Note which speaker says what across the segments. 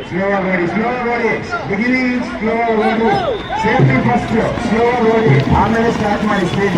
Speaker 1: Slower body. Beginning slower body. Safety first. Slower body. ಆಮೇಲೆ start ಮಾಡಿ speed.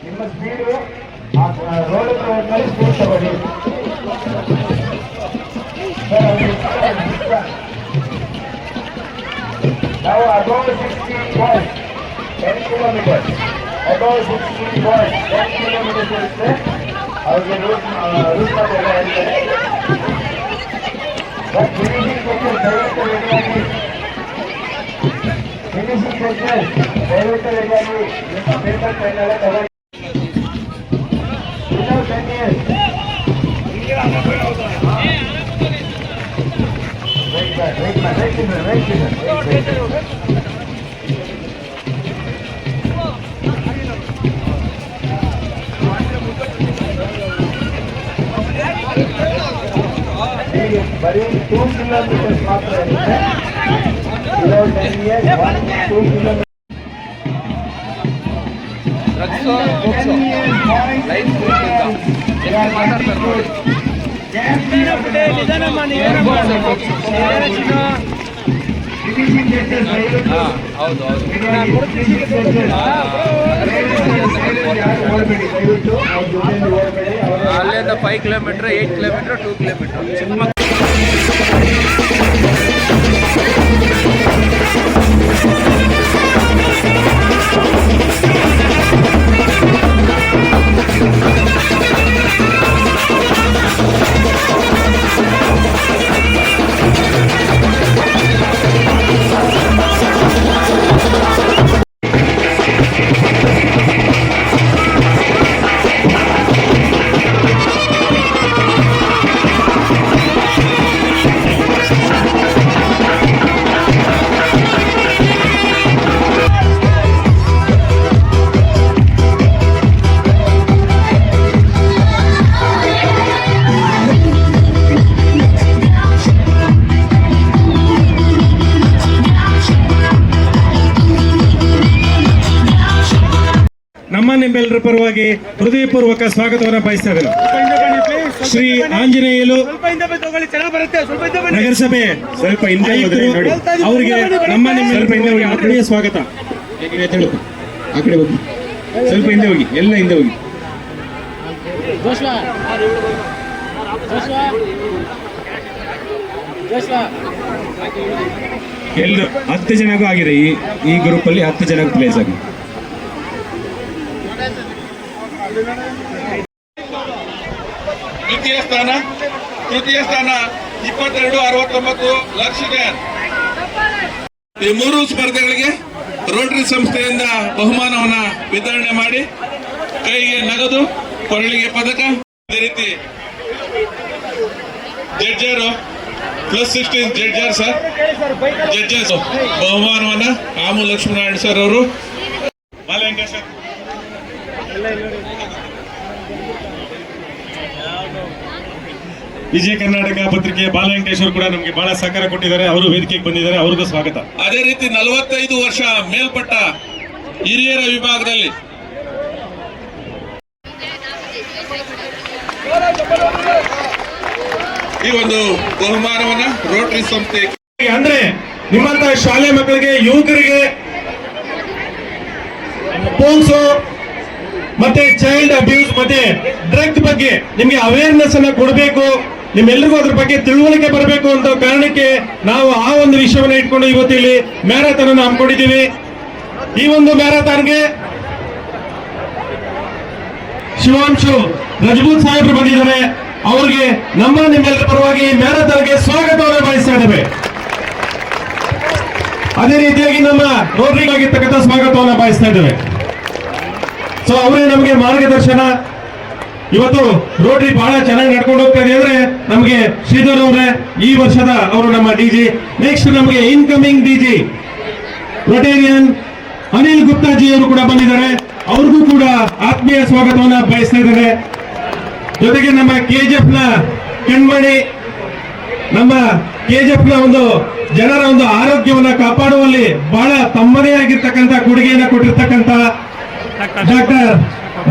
Speaker 1: ನಿಮ್ಮ speed road ನಲ್ಲಿ speed ತಗೊಳ್ಳಿ. ನಾವು above 60 points 10 kilometers above 60 points 10 kilometers ಇರುತ್ತೆ. ಅವ್ರಿಗೆ ರೂಟ್ ಮಾಡಿ ಎಲ್ಲ ಹೇಳ್ತಾರೆ. ಬಟ್ ಫಿನಿಶಿಂಗ್ ಕೊಟ್ಟು ದಯವಿಟ್ಟು ರೆಡಿಯಾಗಿ ನಿಮ್ಮ ಪೇಪರ್ ಪೆನ್ನೆಲ್ಲ ತಗೊಳ್ಳಿ. ವಿತೌಟ್ 10 years Right ಬರೀ 2 kilometers ಮಾತ್ರ ಇರುತ್ತೆ. Below 10 years 1-2 kilometers.
Speaker 2: ಅಲ್ಲಿಂದ 5 ಕಿಲೋಮೀಟರ್ 8 ಕಿಲೋಮೀಟರ್ 2 ಕಿಲೋಮೀಟರ್.
Speaker 3: ನಮ್ಮ ನಿಮ್ಮೆಲ್ಲರ ಪರವಾಗಿ ಹೃದಯಪೂರ್ವಕ ಸ್ವಾಗತವನ್ನು ಬಯಸ್ತಾ ಇದ್ದಾರೆ. ಶ್ರೀ ಆಂಜನೇಯಲು ನಗರಸಭೆ ಸ್ವಲ್ಪ ಹಿಂದೆ ಅವರಿಗೆ ನಮ್ಮ ನಿಮ್ಮೆಲ್ಲರ ಹಿಂದೆ ಆತ್ಮೀಯ ಸ್ವಾಗತ. ಆ ಕಡೆ ಹೋಗಿ, ಸ್ವಲ್ಪ ಹಿಂದೆ ಹೋಗಿ, ಎಲ್ಲ ಹಿಂದೆ ಹೋಗಿ. ಎಲ್ಲರೂ 10 ಜನಗೂ ಆಗಿದೆ. ಈ ಗ್ರೂಪ್ ಅಲ್ಲಿ 10 ಜನಕ್ಕೆ ಪ್ಲೇಸ್ ಆಗಿದೆ.
Speaker 4: ತೃತೀಯ ಸ್ಥಾನ 2269 ಲಕ್ಷಕ್ಕೆ. ಈ 3 ಸ್ಪರ್ಧೆಗಳಿಗೆ ರೋಟರಿ ಸಂಸ್ಥೆಯಿಂದ ಬಹುಮಾನವನ್ನ ವಿತರಣೆ ಮಾಡಿ ಕೈಗೆ ನಗದು, ಕೊರಳಿಗೆ ಪದಕ, ಅದೇ ರೀತಿ ಜಡ್ಜರು +16 ಜಡ್ಜರ್ ಸರ್, ಜಡ್ಜಸ್ ಬಹುಮಾನವನ್ನ ಕಾಮು ಲಕ್ಷ್ಮೀನಾರಾಯಣ ಸರ್ ಅವರು, ಬಾಲವೆಂಕಟೇಶ್ವರ
Speaker 3: ವಿಜಯ ಕರ್ನಾಟಕ ಪತ್ರಿಕೆ ಬಾಲವೆಂಕಟೇಶ್ವರ್ ಕೂಡ ನಮಗೆ ಬಹಳ ಸಹಕಾರ ಕೊಟ್ಟಿದ್ದಾರೆ. ಅವರು ವೇದಿಕೆಗೆ ಬಂದಿದ್ದಾರೆ, ಅವ್ರಿಗೂ ಸ್ವಾಗತ.
Speaker 4: ಅದೇ ರೀತಿ 45 ವರ್ಷ ಮೇಲ್ಪಟ್ಟ ಹಿರಿಯರ ವಿಭಾಗದಲ್ಲಿ ಈ ಒಂದು ಬಹುಮಾನವನ್ನ ರೋಟರಿ ಸಂಸ್ಥೆ
Speaker 3: ಅಂದ್ರೆ ನಿಮ್ಮಂತ ಶಾಲೆ ಮಕ್ಕಳಿಗೆ, ಯುವಕರಿಗೆ ಪೋಕ್ಸೋ ಮತ್ತೆ ಚೈಲ್ಡ್ ಅಬ್ಯೂಸ್ ಮತ್ತೆ ಡ್ರಗ್ ಬಗ್ಗೆ ನಿಮ್ಗೆ ಅವೇರ್ನೆಸ್ ಅನ್ನ ಕೊಡಬೇಕು, ನಿಮ್ಮೆಲ್ಲರಿಗೂ ಅದ್ರ ಬಗ್ಗೆ ತಿಳುವಳಿಕೆ ಬರಬೇಕು ಅಂತ ಕಾರಣಕ್ಕೆ ನಾವು ಆ ಒಂದು ವಿಷಯವನ್ನ ಇಟ್ಕೊಂಡು ಇವತ್ತು ಇಲ್ಲಿ ಮ್ಯಾರಥಾನ್ ಅನ್ನು ಹಮ್ಮಿಕೊಂಡಿದ್ದೀವಿ. ಈ ಒಂದು ಮ್ಯಾರಥಾನ್ಗೆ ಶಿವಾಂಶು ರಜಪೂತ್ ಸಾಹೇಬರು ಬಂದಿದ್ದಾರೆ. ಅವರಿಗೆ ನಮ್ಮ ನಿಮ್ಮೆಲ್ಲರ ಪರವಾಗಿ ಮ್ಯಾರಥಾನ್ಗೆ ಸ್ವಾಗತವನ್ನು ಬಯಸ್ತಾ ಇದ್ದೇವೆ. ಅದೇ ರೀತಿಯಾಗಿ ನಮ್ಮ ರೋಟರಿಗಾಗಿರ್ತಕ್ಕಂಥ ಸ್ವಾಗತವನ್ನು ಬಯಸ್ತಾ ಇದ್ದೇವೆ. ಸೊ ಅವರೇ ನಮಗೆ ಮಾರ್ಗದರ್ಶನ. ಇವತ್ತು ರೋಟರಿ ಬಹಳ ಚೆನ್ನಾಗಿ ನಡ್ಕೊಂಡು ಹೋಗ್ತಾ ಇದೆ ಅಂದ್ರೆ ನಮಗೆ ಶ್ರೀಧರ್ ಅವರೇ ಈ ವರ್ಷದ ಅವರು ನಮ್ಮ ಡಿಜಿ. ನೆಕ್ಸ್ಟ್ ನಮಗೆ ಇನ್ಕಮಿಂಗ್ ಡಿಜಿ ರೊಟೇರಿಯನ್ ಅನಿಲ್ ಗುಪ್ತಾಜಿ ಅವರು ಕೂಡ ಬಂದಿದ್ದಾರೆ. ಅವ್ರಿಗೂ ಕೂಡ ಆತ್ಮೀಯ ಸ್ವಾಗತವನ್ನ ಬಯಸ್ತಾ ಇದ್ದಾರೆ. ಜೊತೆಗೆ ನಮ್ಮ KGF ನ ಕಣ್ಮಣಿ, ನಮ್ಮ KGF ನ ಒಂದು ಜನರ ಒಂದು ಆರೋಗ್ಯವನ್ನ ಕಾಪಾಡುವಲ್ಲಿ ಬಹಳ ತಮ್ಮದೇ ಆಗಿರ್ತಕ್ಕಂಥ ಕೊಡುಗೆಯನ್ನ ಕೊಟ್ಟಿರ್ತಕ್ಕಂಥ ಡಾಕ್ಟರ್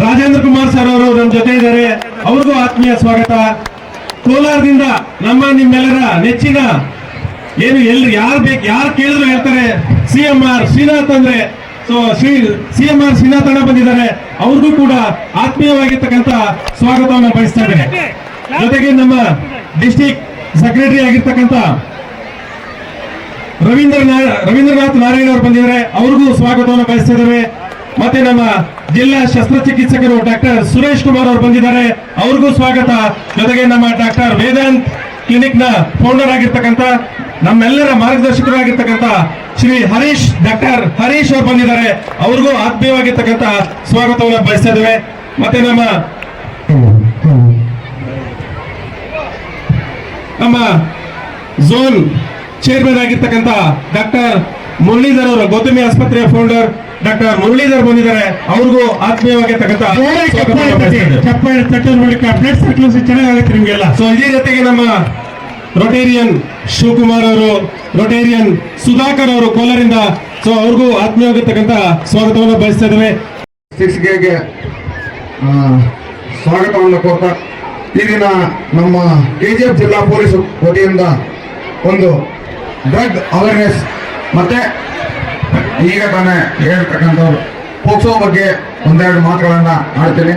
Speaker 3: ರಾಜೇಂದ್ರ ಕುಮಾರ್ ಸರ್ ಅವರು ನಮ್ಮ ಜೊತೆ ಇದ್ದಾರೆ. ಅವ್ರಿಗೂ ಆತ್ಮೀಯ ಸ್ವಾಗತ. ಕೋಲಾರದಿಂದ ನಮ್ಮ ನಿಮ್ಮೆಲ್ಲರ ನೆಚ್ಚಿನ ಏನು ಯಾರು ಕೇಳಿದ್ರು ಹೇಳ್ತಾರೆ CMR ಶ್ರೀನಾಥ್ ಅಂದ್ರೆ, ಸೊ CMR ಶ್ರೀನಾಥ್ ಅಣ್ಣ ಬಂದಿದ್ದಾರೆ. ಅವ್ರಿಗೂ ಕೂಡ ಆತ್ಮೀಯವಾಗಿರ್ತಕ್ಕಂಥ ಸ್ವಾಗತವನ್ನು ಬಯಸ್ತಾ ಇದ್ದೇನೆ. ಜೊತೆಗೆ ನಮ್ಮ ಡಿಸ್ಟ್ರಿಕ್ಟ್ ಸೆಕ್ರೆಟರಿ ಆಗಿರ್ತಕ್ಕಂಥ ರವೀಂದ್ರನಾಥ್ ನಾರಾಯಣ ಅವರು ಬಂದಿದ್ದಾರೆ. ಅವ್ರಿಗೂ ಸ್ವಾಗತವನ್ನು ಬಯಸ್ತಾ ಇದ್ದೇವೆ. ಮತ್ತೆ ನಮ್ಮ ಜಿಲ್ಲಾ ಶಸ್ತ್ರಚಿಕಿತ್ಸಕರು ಡಾಕ್ಟರ್ ಸುರೇಶ್ ಕುಮಾರ್ ಅವರು ಬಂದಿದ್ದಾರೆ. ಅವ್ರಿಗೂ ಸ್ವಾಗತ. ಜೊತೆಗೆ ನಮ್ಮ ಡಾಕ್ಟರ್ ವೇದಾಂತ್ ಕ್ಲಿನಿಕ್ ನ ಫೌಂಡರ್ ಆಗಿರ್ತಕ್ಕಂಥ, ನಮ್ಮೆಲ್ಲರ ಮಾರ್ಗದರ್ಶಕರಾಗಿರ್ತಕ್ಕಂಥ ಶ್ರೀ ಡಾಕ್ಟರ್ ಹರೀಶ್ ಅವರು ಬಂದಿದ್ದಾರೆ. ಅವ್ರಿಗೂ ಆತ್ಮೀಯವಾಗಿರ್ತಕ್ಕಂಥ ಸ್ವಾಗತವನ್ನು ಬಯಸ್ತಾ ಇದ್ದೇವೆ. ಮತ್ತೆ ನಮ್ಮ ಝೋನ್ ಚೇರ್ಮನ್ ಆಗಿರ್ತಕ್ಕಂಥ ಡಾಕ್ಟರ್ ಮುರಳೀಧರ್ ಅವರು, ಗೌತಮಿ ಆಸ್ಪತ್ರೆಯ ಫೌಂಡರ್ ಡಾಕ್ಟರ್ ಮುರಳೀಧರ್ ಬಂದಿದ್ದಾರೆ. ಅವ್ರಿಗೂ ಆತ್ಮೀಯವಾಗಿರ್ತಕ್ಕಂಥ ಚೆನ್ನಾಗುತ್ತೆ ನಿಮ್ಗೆಲ್ಲ. ಸೊ ಇದೇ ಜೊತೆಗೆ ನಮ್ಮ ರೊಟೇರಿಯನ್ ಶಿವಕುಮಾರ್ ಅವರು, ರೊಟೇರಿಯನ್ ಸುಧಾಕರ್ ಅವರು ಕೋಲಾರಿಂದ, ಸೊ ಅವ್ರಿಗೂ ಆತ್ಮೀಯವಾಗಿರ್ತಕ್ಕಂಥ ಸ್ವಾಗತವನ್ನು ಬಯಸ್ತಾ ಇದ್ದೇವೆ.
Speaker 5: 6Kಗೆ ಸ್ವಾಗತವನ್ನು ಕೋರ್ತಾ ಈ ದಿನ ನಮ್ಮ KGF ಜಿಲ್ಲಾ ಪೊಲೀಸ್ ವತಿಯಿಂದ ಒಂದು ಡ್ರಗ್ ಅವೇರ್ನೆಸ್ ಮತ್ತೆ ಈಗ ತಾನೇ ಹೇಳ್ತಕ್ಕಂಥವ್ರು ಪೋಕ್ಸೋ ಬಗ್ಗೆ ಒಂದೆರಡು ಮಾತುಗಳನ್ನು ಆಡ್ತೀನಿ.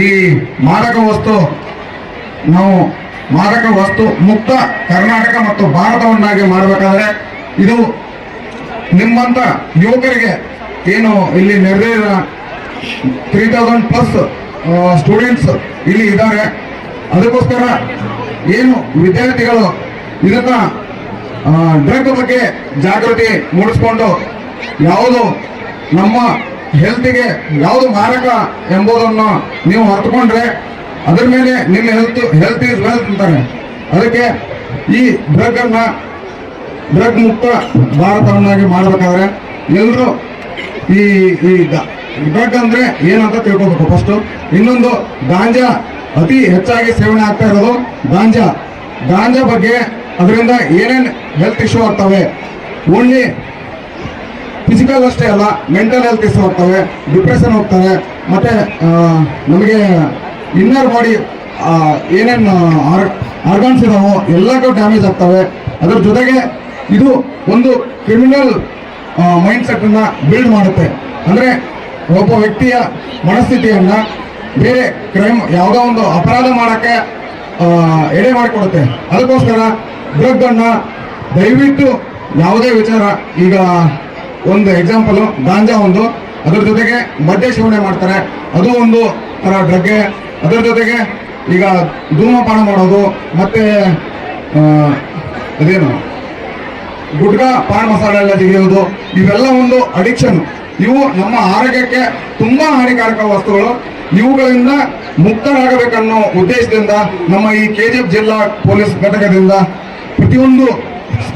Speaker 5: ಈ ಮಾದಕ ವಸ್ತು ಮುಕ್ತ ಕರ್ನಾಟಕ ಮತ್ತು ಭಾರತವನ್ನಾಗಿ ಮಾಡಬೇಕಾದ್ರೆ ಇದು ನಿಮ್ಮಂತ ಯುವಕರಿಗೆ ಏನು ಇಲ್ಲಿ ನೆರೆದಿರ 3000+ ಸ್ಟೂಡೆಂಟ್ಸ್ ಇಲ್ಲಿ ಇದ್ದಾರೆ. ಅದಕ್ಕೋಸ್ಕರ ಏನು ವಿದ್ಯಾರ್ಥಿಗಳು ಇದನ್ನ ಡ್ರಗ್ ಬಗ್ಗೆ ಜಾಗೃತಿ ಮೂಡಿಸ್ಕೊಂಡು ಯಾವುದು ನಮ್ಮ ಹೆಲ್ತಿಗೆ ಯಾವುದು ಮಾರಕ ಎಂಬುದನ್ನು ನೀವು ಅರ್ಥಕೊಂಡ್ರೆ ಅದ್ರ ಮೇಲೆ ನಿಮ್ಮ ಹೆಲ್ತ್ ಈಸ್ ವೆಲ್ತ್ ಅಂತಾರೆ. ಅದಕ್ಕೆ ಈ ಡ್ರಗ್ ಮುಕ್ತ ಭಾರತವನ್ನಾಗಿ ಮಾಡಬೇಕಾದ್ರೆ ಎಲ್ಲರೂ ಈ ಡ್ರಗ್ ಅಂದ್ರೆ ಏನಂತ ತಿಳ್ಕೋಬೇಕು ಫಸ್ಟ್. ಇನ್ನೊಂದು ಗಾಂಜಾ ಅತಿ ಹೆಚ್ಚಾಗಿ ಸೇವನೆ ಆಗ್ತಾ ಇರೋದು ಗಾಂಜಾ ಬಗ್ಗೆ ಅದರಿಂದ ಏನೇನು ಹೆಲ್ತ್ ಇಶ್ಯೂ ಆಗ್ತವೆ, ಓನ್ಲಿ ಫಿಸಿಕಲ್ ಅಷ್ಟೇ ಅಲ್ಲ, ಮೆಂಟಲ್ ಹೆಲ್ತ್ ಇಶ್ಯೂ ಹೋಗ್ತವೆ, ಡಿಪ್ರೆಷನ್ ಹೋಗ್ತವೆ, ಮತ್ತೆ ನಮಗೆ ಇನ್ನರ್ ಬಾಡಿ ಏನೇನು ಆರ್ಗನ್ಸ್ ಇದಾವೋ ಎಲ್ಲಕ್ಕೂ ಡ್ಯಾಮೇಜ್ ಆಗ್ತವೆ. ಅದರ ಜೊತೆಗೆ ಇದು ಒಂದು ಕ್ರಿಮಿನಲ್ ಮೈಂಡ್ ಸೆಟ್ಟನ್ನು ಬಿಲ್ಡ್ ಮಾಡುತ್ತೆ. ಅಂದರೆ ಒಬ್ಬ ವ್ಯಕ್ತಿಯ ಮನಸ್ಥಿತಿಯನ್ನು ಬೇರೆ ಕ್ರೈಮ್ ಯಾವುದೋ ಒಂದು ಅಪರಾಧ ಮಾಡೋಕ್ಕೆ ಎಡೆ ಮಾಡಿಕೊಡುತ್ತೆ. ಅದಕ್ಕೋಸ್ಕರ ಡ್ರಗ್ ಅನ್ನು ದಯವಿಟ್ಟು ಯಾವುದೇ ವಿಚಾರ, ಈಗ ಒಂದು ಎಕ್ಸಾಂಪಲು ಗಾಂಜಾ ಒಂದು, ಅದರ ಜೊತೆಗೆ ಮದ್ಯ ಸೇವನೆ ಮಾಡ್ತಾರೆ, ಅದು ಒಂದು ಥರ ಡ್ರಗ್ಗೆ. ಅದರ ಜೊತೆಗೆ ಈಗ ಧೂಮಪಾನ ಮಾಡೋದು, ಮತ್ತೆ ಅದೇನು ಗುಟ್ಕಾ ಪಾನ್ ಮಸಾಲೆ ಎಲ್ಲ ತೆಗೆಯೋದು, ಇವೆಲ್ಲ ಒಂದು ಅಡಿಕ್ಷನ್. ಇವು ನಮ್ಮ ಆರೋಗ್ಯಕ್ಕೆ ತುಂಬಾ ಹಾನಿಕಾರಕ ವಸ್ತುಗಳು. ಇವುಗಳಿಂದ ಮುಕ್ತರಾಗಬೇಕನ್ನೋ ಉದ್ದೇಶದಿಂದ ನಮ್ಮ ಈ KGF ಜಿಲ್ಲಾ ಪೊಲೀಸ್ ಘಟಕದಿಂದ ಪ್ರತಿಯೊಂದು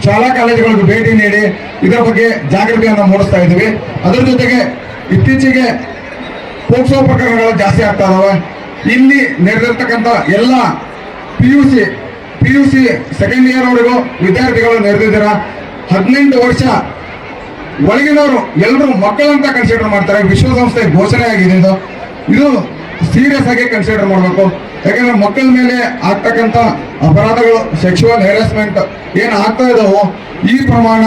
Speaker 5: ಶಾಲಾ ಕಾಲೇಜುಗಳಿಗೆ ಭೇಟಿ ನೀಡಿ ಇದರ ಬಗ್ಗೆ ಜಾಗೃತಿಯನ್ನು ಮೂಡಿಸ್ತಾ ಇದ್ದೀವಿ. ಅದರ ಜೊತೆಗೆ ಇತ್ತೀಚೆಗೆ ಪೋಕ್ಸೋ ಪ್ರಕರಣಗಳು ಜಾಸ್ತಿ ಆಗ್ತಾ ಇದಾವೆ. ಇಲ್ಲಿ ನೆರೆದಿರ್ತಕ್ಕಂಥ ಎಲ್ಲ PUC ಸೆಕೆಂಡ್ ಇಯರ್ ವರೆಗೂ ವಿದ್ಯಾರ್ಥಿಗಳು ನೆರೆದಿದ್ದೀರ. 18 ವರ್ಷ ಒಳಗಿನವರು ಎಲ್ಲರೂ ಮಕ್ಕಳಂತ ಕನ್ಸಿಡರ್ ಮಾಡ್ತಾರೆ. ವಿಶ್ವಸಂಸ್ಥೆ ಘೋಷಣೆ ಆಗಿದೆ ಇದು ಸೀರಿಯಸ್ ಆಗಿ ಕನ್ಸಿಡರ್ ಮಾಡಬೇಕು. ಯಾಕಂದ್ರೆ ಮಕ್ಕಳ ಮೇಲೆ ಆಗ್ತಕ್ಕಂಥ ಅಪರಾಧಗಳು, ಸೆಕ್ಷುವಲ್ ಹೆರಾಸ್ಮೆಂಟ್ ಏನು ಆಗ್ತಾ ಇದಾವೋ ಈ ಪ್ರಮಾಣ,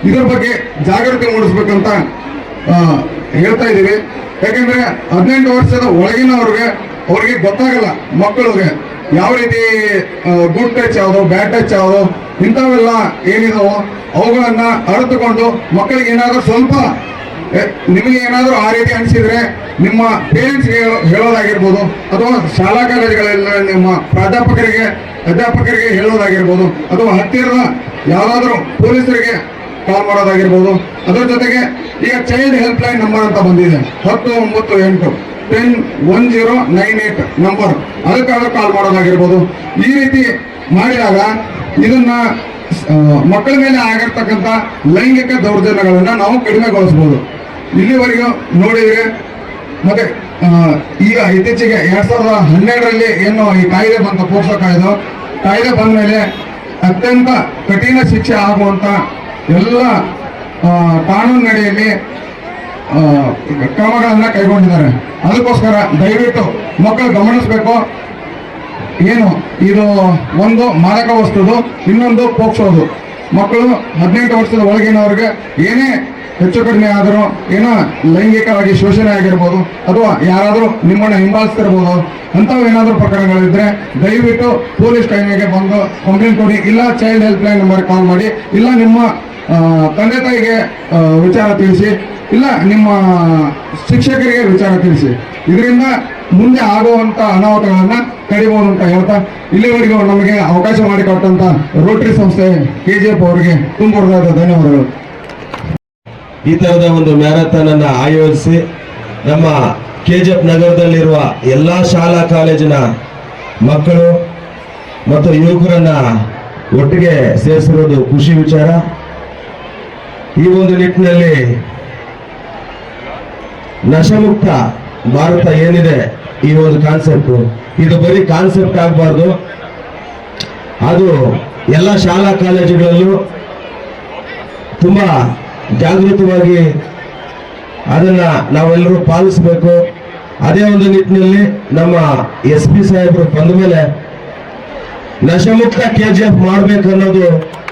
Speaker 5: ಇದ್ರ ಬಗ್ಗೆ ಜಾಗೃತಿ ಮೂಡಿಸ್ಬೇಕಂತ ಹೇಳ್ತಾ ಇದ್ದೀವಿ. ಯಾಕಂದ್ರೆ 18 ವರ್ಷದ ಒಳಗಿನವ್ರಿಗೆ ಅವ್ರಿಗೆ ಗೊತ್ತಾಗಲ್ಲ, ಮಕ್ಕಳಿಗೆ ಯಾವ ರೀತಿ ಗುಡ್ ಟಚ್ ಯಾವುದು, ಬ್ಯಾಡ್ ಟಚ್ ಯಾವುದು, ಇಂಥವೆಲ್ಲ ಏನಿದಾವೋ ಅವುಗಳನ್ನ ಅರಿತುಕೊಂಡು ಮಕ್ಕಳಿಗೆ ಏನಾದರೂ ಸ್ವಲ್ಪ ನಿಮಗೆ ಏನಾದರೂ ಆ ರೀತಿ ಅನಿಸಿದ್ರೆ ನಿಮ್ಮ ಪೇರೆಂಟ್ಸ್ಗೆ ಹೇಳೋದಾಗಿರ್ಬೋದು, ಅಥವಾ ಶಾಲಾ ಕಾಲೇಜುಗಳೆಲ್ಲ ನಿಮ್ಮ ಅಧ್ಯಾಪಕರಿಗೆ ಹೇಳೋದಾಗಿರ್ಬೋದು, ಅಥವಾ ಹತ್ತಿರದ ಯಾವುದಾದ್ರೂ ಪೊಲೀಸರಿಗೆ ಕಾಲ್ ಮಾಡೋದಾಗಿರ್ಬೋದು. ಅದರ ಜೊತೆಗೆ ಈಗ ಚೈಲ್ಡ್ ಹೆಲ್ಪ್ ಲೈನ್ ನಂಬರ್ ಅಂತ ಬಂದಿದೆ, 1098 1098 ನಂಬರ್, ಅದಕ್ಕಾದ್ರೂ ಕಾಲ್ ಮಾಡೋದಾಗಿರ್ಬೋದು. ಈ ರೀತಿ ಮಾಡಿದಾಗ ಇದನ್ನ ಮಕ್ಕಳ ಮೇಲೆ ಆಗಿರ್ತಕ್ಕಂಥ ಲೈಂಗಿಕ ದೌರ್ಜನ್ಯಗಳನ್ನ ನಾವು ಕಡಿಮೆಗೊಳಿಸ್ಬೋದು. ಇಲ್ಲಿವರೆಗೂ ನೋಡಿದ್ರೆ ಮತ್ತೆ ಈಗ ಇತ್ತೀಚೆಗೆ 2012ರಲ್ಲಿ ಏನು ಈ ಕಾಯ್ದೆ ಬಂತು, ಪೋಕ್ಸೋ ಕಾಯ್ದೆ ಬಂದ ಮೇಲೆ ಅತ್ಯಂತ ಕಠಿಣ ಶಿಕ್ಷೆ ಆಗುವಂತ ಎಲ್ಲ ಕಾನೂನಿನಡಿಯಲ್ಲಿ ಕ್ರಮಗಳನ್ನ ಕೈಗೊಂಡಿದ್ದಾರೆ. ಅದಕ್ಕೋಸ್ಕರ ದಯವಿಟ್ಟು ಮಕ್ಕಳು ಗಮನಿಸಬೇಕು. ಏನು ಇದು ಒಂದು ಮಾದಕ ವಸ್ತುದು, ಇನ್ನೊಂದು ಪೋಕ್ಸೋದು. ಮಕ್ಕಳು 18 ವರ್ಷದ ಒಳಗಿನವ್ರಿಗೆ ಏನೇ ಹೆಚ್ಚು ಕಡಿಮೆ ಆದರೂ, ಏನೋ ಲೈಂಗಿಕವಾಗಿ ಶೋಷಣೆ ಆಗಿರ್ಬೋದು, ಅಥವಾ ಯಾರಾದರೂ ನಿಮ್ಮನ್ನು ಹಿಂಬಾಲಿಸ್ತಿರ್ಬೋದು, ಅಂಥವು ಏನಾದರೂ ಪ್ರಕರಣಗಳಿದ್ರೆ ದಯವಿಟ್ಟು ಪೊಲೀಸ್ ಠಾಣೆಗೆ ಬಂದು ಕಂಪ್ಲೇಂಟ್ ಕೊಡಿ, ಇಲ್ಲ child help line number call ಮಾಡಿ, ಇಲ್ಲ ನಿಮ್ಮ ತಂದೆ ತಾಯಿಗೆ ವಿಚಾರ ತಿಳಿಸಿ, ಇಲ್ಲ ನಿಮ್ಮ ಶಿಕ್ಷಕರಿಗೆ ವಿಚಾರ ತಿಳಿಸಿ. ಇದರಿಂದ ಮುಂದೆ ಆಗುವಂತ ಅನಾಹುತಗಳನ್ನ ತಡಿಬಹುದು ಅಂತ ಹೇಳ್ತಾ, ಇಲ್ಲಿವರೆಗೂ ನಮಗೆ ಅವಕಾಶ ಮಾಡಿಕೊಟ್ಟಂತ ರೋಟರಿ ಸಂಸ್ಥೆ KGF ಅವರಿಗೆ ತುಂಬ ಧನ್ಯವಾದಗಳು.
Speaker 6: ಈ ತರದ ಒಂದು ಮ್ಯಾರಥಾನ್ ಅನ್ನ ಆಯೋಜಿಸಿ ನಮ್ಮ KGF ನಗರದಲ್ಲಿರುವ ಎಲ್ಲಾ ಶಾಲಾ ಕಾಲೇಜಿನ ಮಕ್ಕಳು ಮತ್ತು ಯುವಕರನ್ನ ಒಟ್ಟಿಗೆ ಸೇರಿಸಿರೋದು ಖುಷಿ ವಿಚಾರ. ಈ ಒಂದು ನಿಟ್ಟಿನಲ್ಲಿ ನಶಮುಕ್ತ ಭಾರತ ಏನಿದೆ, ಈ ಒಂದು ಕಾನ್ಸೆಪ್ಟ್, ಇದು ಬರೀ ಕಾನ್ಸೆಪ್ಟ್ ಆಗಬಾರ್ದು, ಅದು ಎಲ್ಲ ಶಾಲಾ ಕಾಲೇಜುಗಳಲ್ಲೂ ತುಂಬಾ ಜಾಗೃತವಾಗಿ ಅದನ್ನ ನಾವೆಲ್ಲರೂ ಪಾಲಿಸಬೇಕು. ಅದೇ ಒಂದು ನಿಟ್ಟಿನಲ್ಲಿ ನಮ್ಮ SP ಸಾಹೇಬರು ಬಂದ ಮೇಲೆ ನಶಮುಕ್ತ KGF ಮಾಡಬೇಕು ಅನ್ನೋದು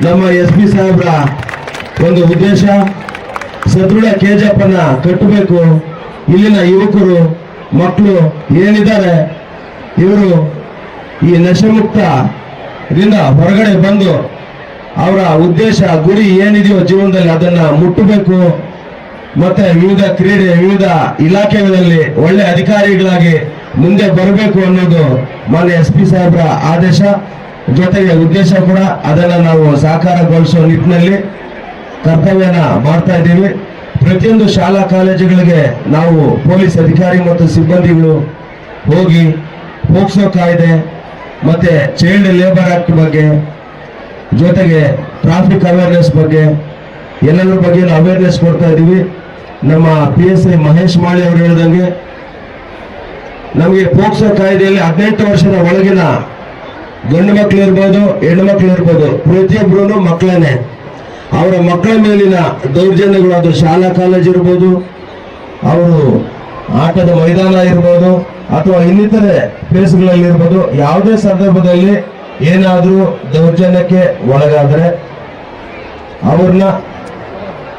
Speaker 6: ನಮ್ಮ SP ಸಾಹೇಬ್ರ ಒಂದು ಉದ್ದೇಶ. ಸದೃಢ KGF ಅನ್ನ ಕಟ್ಟಬೇಕು. ಇಲ್ಲಿನ ಯುವಕರು ಮಕ್ಕಳು ಏನಿದ್ದಾರೆ ಇವರು ಈ ನಶಮುಕ್ತದಿಂದ ಹೊರಗಡೆ ಬಂದು ಅವರ ಉದ್ದೇಶ ಗುರಿ ಏನಿದೆಯೋ ಜೀವನದಲ್ಲಿ ಅದನ್ನ ಮುಟ್ಟಬೇಕು. ಮತ್ತೆ ವಿವಿಧ ಕ್ರೀಡೆ, ವಿವಿಧ ಇಲಾಖೆಗಳಲ್ಲಿ ಒಳ್ಳೆ ಅಧಿಕಾರಿಗಳಾಗಿ ಮುಂದೆ ಬರಬೇಕು ಅನ್ನೋದು ಮಾನ್ಯ SP ಸಾಹೇಬ್ರ ಆದೇಶ, ಜೊತೆಗೆ ಉದ್ದೇಶ ಕೂಡ. ಅದನ್ನ ನಾವು ಸಾಕಾರಗೊಳಿಸುವ ನಿಟ್ಟಿನಲ್ಲಿ ಕರ್ತವ್ಯನ ಮಾಡ್ತಾ ಇದ್ದೀವಿ. ಪ್ರತಿಯೊಂದು ಶಾಲಾ ಕಾಲೇಜುಗಳಿಗೆ ನಾವು ಪೊಲೀಸ್ ಅಧಿಕಾರಿ ಮತ್ತು ಸಿಬ್ಬಂದಿಗಳು ಹೋಗಿ ಪೋಕ್ಸೋ ಕಾಯ್ದೆ ಮತ್ತೆ ಚೈಲ್ಡ್ ಲೇಬರ್ ಆಕ್ಟ್ ಬಗ್ಗೆ, ಜೊತೆಗೆ ಟ್ರಾಫಿಕ್ ಅವೇರ್ನೆಸ್ ಬಗ್ಗೆ ಎಲ್ಲರ ಬಗ್ಗೆ ಅವೇರ್ನೆಸ್ ಕೊಡ್ತಾ ಇದ್ದೀವಿ. ನಮ್ಮ PSI ಮಹೇಶ್ ಮಾಳಿ ಅವರು ಹೇಳಿದಂಗೆ ನಮಗೆ ಪೋಕ್ಸೋ ಕಾಯ್ದೆಯಲ್ಲಿ 18 ವರ್ಷದ ಒಳಗಿನ ಗಂಡು ಮಕ್ಕಳು ಇರ್ಬೋದು, ಹೆಣ್ಣು ಮಕ್ಕಳು ಇರ್ಬೋದು, ಪ್ರತಿಯೊಬ್ಬರು ಮಕ್ಕಳನ್ನೇ. ಅವರ ಮಕ್ಕಳ ಮೇಲಿನ ದೌರ್ಜನ್ಯಗಳು, ಅದು ಶಾಲಾ ಕಾಲೇಜ್ ಇರ್ಬೋದು, ಅವರು ಆಟದ ಮೈದಾನ ಇರ್ಬೋದು, ಅಥವಾ ಇನ್ನಿತರೆ ಪ್ಲೇಸ್ಗಳಲ್ಲಿ ಇರ್ಬೋದು, ಯಾವುದೇ ಸಂದರ್ಭದಲ್ಲಿ ಏನಾದರೂ ದೌರ್ಜನ್ಯಕ್ಕೆ ಒಳಗಾದರೆ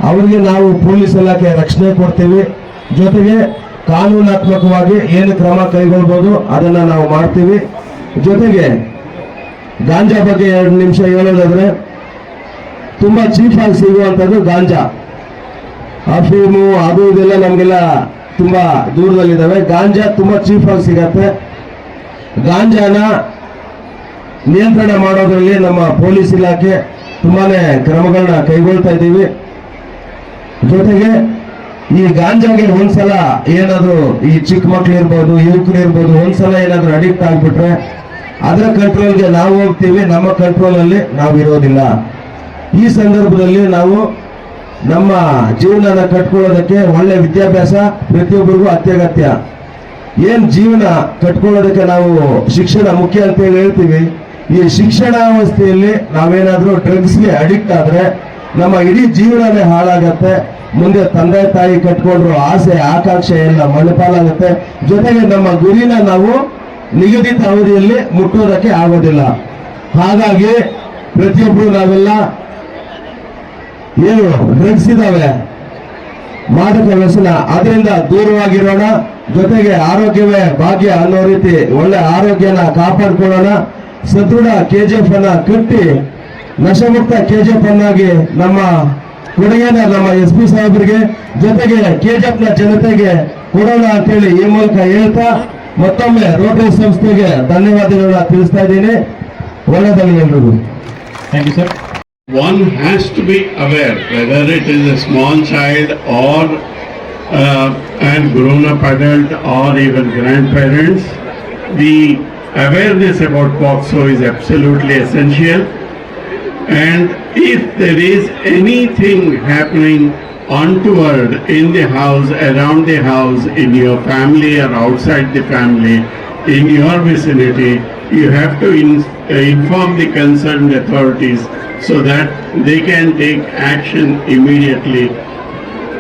Speaker 6: ಅವ್ರಿಗೆ ನಾವು ಪೊಲೀಸ್ ಇಲಾಖೆ ರಕ್ಷಣೆ ಕೊಡ್ತೀವಿ. ಜೊತೆಗೆ ಕಾನೂನಾತ್ಮಕವಾಗಿ ಏನು ಕ್ರಮ ಕೈಗೊಳ್ಬೋದು ಅದನ್ನ ನಾವು ಮಾಡ್ತೀವಿ. ಜೊತೆಗೆ ಗಾಂಜಾ ಬಗ್ಗೆ 2 ನಿಮಿಷ ಹೇಳೋದಾದ್ರೆ, ತುಂಬಾ ಚೀಪ್ ಆಗಿ ಸಿಗುವಂಥದ್ದು ಗಾಂಜಾ. ಅಫೀಮು ಅದು ಇದೆಲ್ಲ ನಮಗೆಲ್ಲ ತುಂಬಾ ದೂರದಲ್ಲಿದ್ದಾವೆ. ಗಾಂಜಾ ತುಂಬಾ ಚೀಪ್ ಆಗಿ ಸಿಗತ್ತೆ. ಗಾಂಜಾನ ನಿಯಂತ್ರಣ ಮಾಡೋದ್ರಲ್ಲಿ ನಮ್ಮ ಪೊಲೀಸ್ ಇಲಾಖೆ ತುಂಬಾನೇ ಕ್ರಮಗಳನ್ನ ಕೈಗೊಳ್ತಾ ಇದ್ದೀವಿ. ಜೊತೆಗೆ ಈ ಗಾಂಜಾಗೆ ಒಂದ್ಸಲ ಏನಾದ್ರು ಈ ಚಿಕ್ಕ ಮಕ್ಳು ಇರ್ಬೋದು, ಯುವಕರು ಇರ್ಬೋದು, ಒಂದ್ಸಲ ಏನಾದ್ರು ಅಡಿಕ್ಟ್ ಆಗ್ಬಿಟ್ರೆ ಅದರ ಕಂಟ್ರೋಲ್ಗೆ ನಾವು ಹೋಗ್ತೀವಿ, ನಮ್ಮ ಕಂಟ್ರೋಲ್ ಅಲ್ಲಿ ನಾವು ಇರೋದಿಲ್ಲ. ಈ ಸಂದರ್ಭದಲ್ಲಿ ನಾವು ನಮ್ಮ ಜೀವನನ ಕಟ್ಕೊಳ್ಳೋದಕ್ಕೆ ಒಳ್ಳೆ ವಿದ್ಯಾಭ್ಯಾಸ ಪ್ರತಿಯೊಬ್ಬರಿಗೂ ಅತ್ಯಗತ್ಯ. ಏನ್ ಜೀವನ ಕಟ್ಕೊಳ್ಳೋದಕ್ಕೆ ನಾವು ಶಿಕ್ಷಣ ಮುಖ್ಯ ಅಂತ ಹೇಳ್ತೀವಿ. ಈ ಶಿಕ್ಷಣಾವಸ್ಥೆಯಲ್ಲಿ ನಾವೇನಾದ್ರೂ ಡ್ರಗ್ಸ್ಗೆ ಅಡಿಕ್ಟ್ ಆದ್ರೆ ನಮ್ಮ ಇಡೀ ಜೀವನನೇ ಹಾಳಾಗತ್ತೆ. ಮುಂದೆ ತಂದೆ ತಾಯಿ ಕಟ್ಕೊಂಡ್ರು ಆಸೆ ಆಕಾಂಕ್ಷೆ ಎಲ್ಲ ಮಣ್ಣಪಾಲಾಗತ್ತೆ. ಜೊತೆಗೆ ನಮ್ಮ ಗುರಿನ ನಾವು ನಿಗದಿತ ಅವಧಿಯಲ್ಲಿ ಮುಟ್ಟೋದಕ್ಕೆ ಆಗೋದಿಲ್ಲ. ಹಾಗಾಗಿ ಪ್ರತಿಯೊಬ್ಬರು ನಾವೆಲ್ಲ ಏನು ಡ್ರಗ್ಸ್ ಇದಾವೆ, ಮಾದಕ ವ್ಯಸನ, ಅದರಿಂದ ದೂರವಾಗಿರೋಣ. ಜೊತೆಗೆ ಆರೋಗ್ಯವೇ ಭಾಗ್ಯ ಅನ್ನೋ ರೀತಿ ಒಳ್ಳೆ ಆರೋಗ್ಯನ ಕಾಪಾಡ್ಕೊಳ್ಳೋಣ. ಸದೃಢ KGF ಅನ್ನ ಕಟ್ಟಿ ನಶಮುಕ್ತ KGF ಅನ್ನಾಗಿ ನಮ್ಮ ಕೊಡುಗೆನ ನಮ್ಮ SP ಸಾಹೇಬರಿಗೆ, ಜೊತೆಗೆ KGF ನ ಜನತೆಗೆ ಕೊಡೋಣ ಅಂತೇಳಿ ಈ ಮೂಲಕ ಹೇಳ್ತಾ ಮತ್ತೊಮ್ಮೆ ರೋಟರಿ ಸಂಸ್ಥೆಗೆ ಧನ್ಯವಾದಗಳನ್ನ ತಿಳಿಸ್ತಾ ಇದ್ದೀನಿ. ಒಳ್ಳೆದಾಗಲಿ ಎಲ್ರಿಗೂ.
Speaker 3: Thank you sir.
Speaker 7: One has to be aware, whether it is a small child or an grown-up adult or even grandparents, the awareness about POCSO is absolutely essential. And if there is anything happening untoward in the house, around the house, in your family or outside the family, in your vicinity, you have to inform the concerned authorities so that they can take action immediately.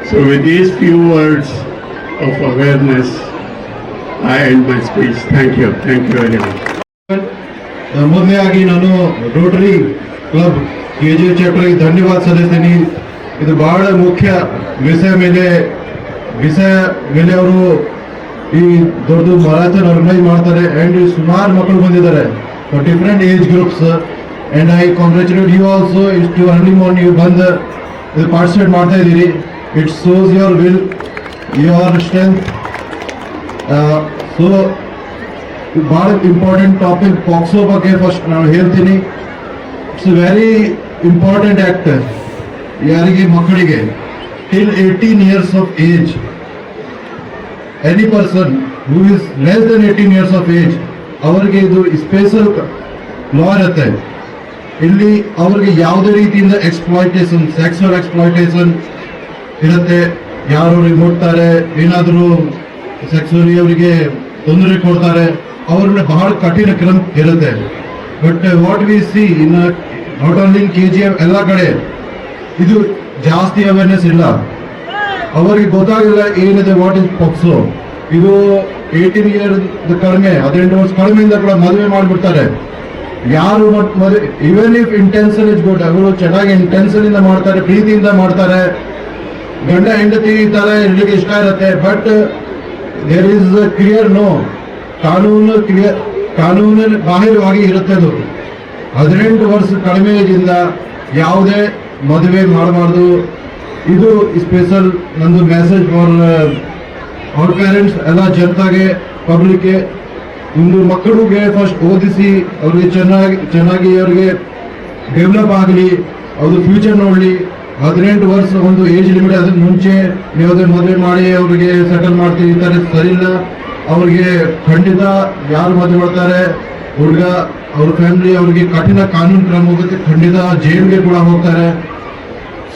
Speaker 7: So with these few words of awareness, I end my speech. Thank you. Thank you very much.
Speaker 5: ಮೊದಲನೇಯಾಗಿ ನಾನು Rotary club KGF ಚಾಪ್ಟರ್ಗೆ ಧನ್ಯವಾದ ಸಲ್ಲಿಸ್ತೀನಿ. ಇದು ಬಹಳ ಮುಖ್ಯ ವಿಷಯ ಮೇಲೆ ಅವರು ಈ ದೊಡ್ಡ ಮ್ಯಾರಥಾನ್ ಆರ್ಗನೈಸ್ ಮಾಡ್ತಾರೆ. ಅಂಡ್ ಸುಮಾರು ಮಕ್ಕಳು ಬಂದಿದ್ದಾರೆ for different age groups. And I congratulate you also ಇಷ್ಟು ಅರ್ಲಿ ಮಾರ್ನಿಂಗ್ ನೀವು ಬಂದು ಇದು ಪಾರ್ಟಿಸಿಪೇಟ್ ಮಾಡ್ತಾ ಇದ್ದೀರಿ. It shows your will, your strength. So ಭಾಳ ಇಂಪಾರ್ಟೆಂಟ್ ಟಾಪಿಕ್ POCSO ಬಗ್ಗೆ ಫಸ್ಟ್ ನಾನು ಹೇಳ್ತೀನಿ. It's very important act. ಯಾರಿಗೆ ಮಕ್ಕಳಿಗೆ till 18 years of age, any person who is less than 18 years of age, ಅವರಿಗೆ ಇದು ಸ್ಪೆಷಲ್ ಲಾ ಇರುತ್ತೆ. ಇಲ್ಲಿ ಅವ್ರಿಗೆ ಯಾವುದೇ ರೀತಿಯಿಂದ ಎಕ್ಸ್ಪ್ಲಾಯ್ಟೇಷನ್, ಸೆಕ್ಸುವಲ್ ಎಕ್ಸ್ಪ್ಲಾಯ್ಟೇಷನ್ ಇರುತ್ತೆ. ಯಾರು ಮುಟ್ತಾರೆ, ಏನಾದರೂ ಸೆಕ್ಸುವಲಿ ಅವರಿಗೆ ತೊಂದರೆ ಕೊಡ್ತಾರೆ, ಅವ್ರಿಗೆ ಬಹಳ ಕಠಿಣ ಕ್ರಮ ಇರುತ್ತೆ. But what we C in not only in KGF, ಎಲ್ಲ ಕಡೆ ಇದು ಜಾಸ್ತಿ ಅವೇರ್ನೆಸ್ ಇಲ್ಲ. ಅವರಿಗೆ ಗೊತ್ತಾಗಿಲ್ಲ ಏನಿದೆ ವಾಟ್ ಇಸ್ POCSO. ಇದು 18 years ಕಡಿಮೆ, 18 ವರ್ಷ ಕಡಿಮೆಯಿಂದ ಕೂಡ ಮದುವೆ ಮಾಡಿಬಿಡ್ತಾರೆ. ಯಾರು even if intention is good, ಅವರು ಚೆನ್ನಾಗಿ ಇಂಟೆನ್ಷನ್ ಇಂದ ಮಾಡ್ತಾರೆ, ಪ್ರೀತಿಯಿಂದ ಮಾಡ್ತಾರೆ, ಗಂಡ ಹೆಂಡತಿ ಈ ತರ ಇರ್ಲಿಕ್ಕೆ ಇಷ್ಟ ಇರುತ್ತೆ. But there is clear no, ಕಾನೂನು ಬಾಹಿರವಾಗಿ ಇರುತ್ತೆ. ಅದು 18 ವರ್ಷ ಕಡಿಮೆ ಏಜಿಂದ ಯಾವುದೇ ಮದುವೆ ಮಾಡಬಾರ್ದು. ಇದು ಸ್ಪೆಷಲ್ ನಂದು ಮೆಸೇಜ್ ಫಾರ್ ಅವರ್ ಪೇರೆಂಟ್ಸ್, ಎಲ್ಲ ಜನತೆಗೆ, ಪಬ್ಲಿಕ್ಗೆ. ಒಂದು ಮಕ್ಕಳಿಗೆ ಫಸ್ಟ್ ಓದಿಸಿ ಅವ್ರಿಗೆ ಚೆನ್ನಾಗಿ ಅವ್ರಿಗೆ ಡೆವಲಪ್ ಆಗಲಿ, ಅವ್ರ ಫ್ಯೂಚರ್ ನೋಡಲಿ. 18 ವರ್ಷ ಒಂದು ಏಜ್ ಲಿಮಿಟ್, ಅದಕ್ಕೆ ಮುಂಚೆ ನೀವು ಮದುವೆ ಮಾಡಿ ಅವ್ರಿಗೆ ಸೆಟಲ್ ಮಾಡ್ತೀವಿ, ಈ ಥರ ಸರಿ ಇಲ್ಲ. ಅವ್ರಿಗೆ ಖಂಡಿತ ಯಾರು ಮದುವೆ ಮಾಡ್ತಾರೆ ಹುಡುಗ, ಅವ್ರ ಫ್ಯಾಮಿಲಿ, ಅವ್ರಿಗೆ ಕಠಿಣ ಕಾನೂನು ಕ್ರಮ ಹೋಗುತ್ತೆ, ಖಂಡಿತ ಜೈಲ್ಗೆ ಕೂಡ ಹೋಗ್ತಾರೆ.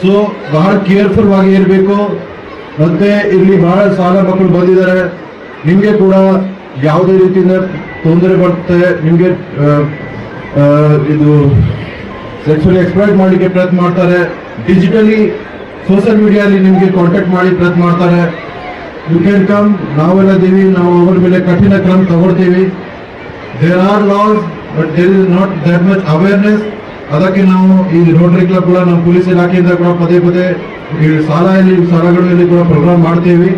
Speaker 5: ಸೊ ಬಹಳ ಕೇರ್ಫುಲ್ ಆಗಿ ಇರಬೇಕು. ಮತ್ತೆ ಇಲ್ಲಿ ಬಹಳ ಸಾಲ ಮಕ್ಕಳು ಬಂದಿದ್ದಾರೆ, ನಿಮಗೆ ಕೂಡ ಯಾವುದೇ ರೀತಿಯಿಂದ ತೊಂದರೆ ಬರುತ್ತೆ, ನಿಮಗೆ ಇದು ಸೆಕ್ಸುವಲಿ ಎಕ್ಸ್ಪ್ಲಾಯ್ಟ್ ಮಾಡಲಿಕ್ಕೆ ಪ್ರಯತ್ನ ಮಾಡ್ತಾರೆ.
Speaker 6: ಡಿಜಿಟಲಿ ಸೋಷಿಯಲ್ ಮೀಡಿಯಾಲಿ ನಿಮಗೆ ಕಾಂಟ್ಯಾಕ್ಟ್ ಮಾಡಿ ಪ್ರಯತ್ನ ಮಾಡ್ತಾರೆ. ಯು ಕ್ಯಾನ್ ಕಮ್, ನಾವೆಲ್ಲ ಇದೀವಿ, ನಾವು ಅವ್ರ ಮೇಲೆ ಕಠಿಣ ಕ್ರಮ ತಗೊಳ್ತೀವಿ. There are laws but there is not that much awareness. ಅದಕ್ಕೆ ನಾವು ಈ ರೋಟರಿ ಕ್ಲಬ್ ಕೂಡ ನಮ್ಮ ಪೊಲೀಸ್ ಇಲಾಖೆಯಿಂದ ಕೂಡ ಪದೇ ಪದೇ ಈ ಶಾಲೆಗಳಲ್ಲಿ ಕೂಡ ಪ್ರೋಗ್ರಾಮ್ ಮಾಡ್ತೀವಿ.